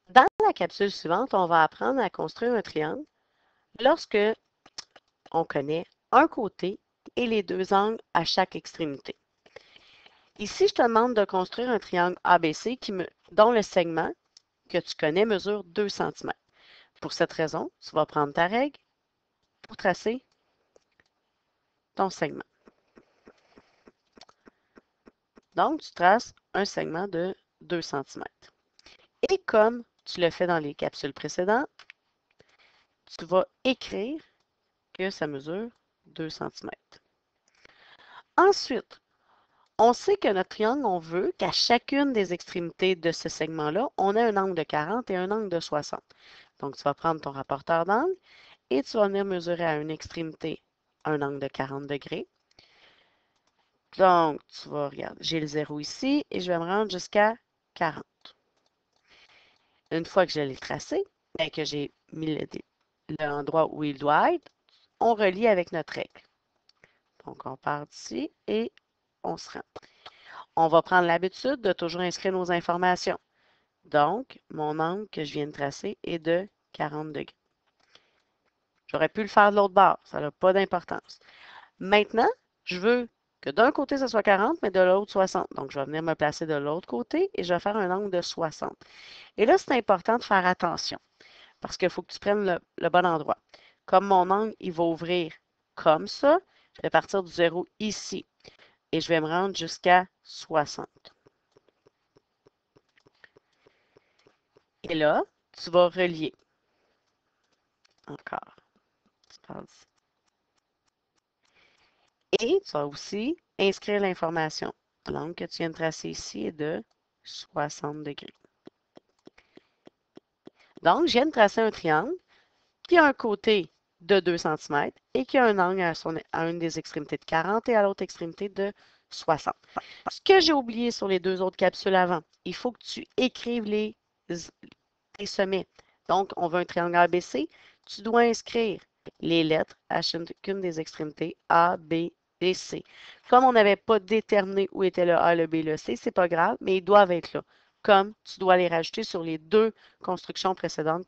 Dans la capsule suivante, on va apprendre à construire un triangle lorsque on connaît un côté et les deux angles à chaque extrémité. Ici, je te demande de construire un triangle ABC dont le segment que tu connais mesure 2 cm. Pour cette raison, tu vas prendre ta règle pour tracer ton segment. Donc, tu traces un segment de 2 cm. Et comme tu l'as fait dans les capsules précédentes, tu vas écrire que ça mesure 2 cm. Ensuite, on sait que notre triangle, on veut qu'à chacune des extrémités de ce segment-là, on ait un angle de 40 et un angle de 60. Donc, tu vas prendre ton rapporteur d'angle et tu vas venir mesurer à une extrémité un angle de 40 degrés. Donc, tu vas regarder, j'ai le 0 ici et je vais me rendre jusqu'à 40. Une fois que je l'ai tracé, et que j'ai mis l'endroit où il doit être, on relie avec notre règle. Donc, on part d'ici et on se rend. On va prendre l'habitude de toujours inscrire nos informations. Donc, mon angle que je viens de tracer est de 40 degrés. J'aurais pu le faire de l'autre bord, ça n'a pas d'importance. Maintenant, je veux que d'un côté, ça soit 40, mais de l'autre, 60. Donc, je vais venir me placer de l'autre côté et je vais faire un angle de 60. Et là, c'est important de faire attention parce qu'il faut que tu prennes le bon endroit. Comme mon angle, il va ouvrir comme ça, je vais partir du 0 ici et je vais me rendre jusqu'à 60. Et là, tu vas relier. Encore. Tu pars ici. Et tu vas aussi inscrire l'information. L'angle que tu viens de tracer ici est de 60 degrés. Donc, je viens de tracer un triangle qui a un côté de 2 cm et qui a un angle à une des extrémités de 40 et à l'autre extrémité de 60. Ce que j'ai oublié sur les deux autres capsules avant, il faut que tu écrives les sommets. Donc, on veut un triangle ABC. Tu dois inscrire les lettres à chacune des extrémités A, B et C. Comme on n'avait pas déterminé où était le A, le B, le C, c'est pas grave, mais ils doivent être là. Comme tu dois les rajouter sur les deux constructions précédentes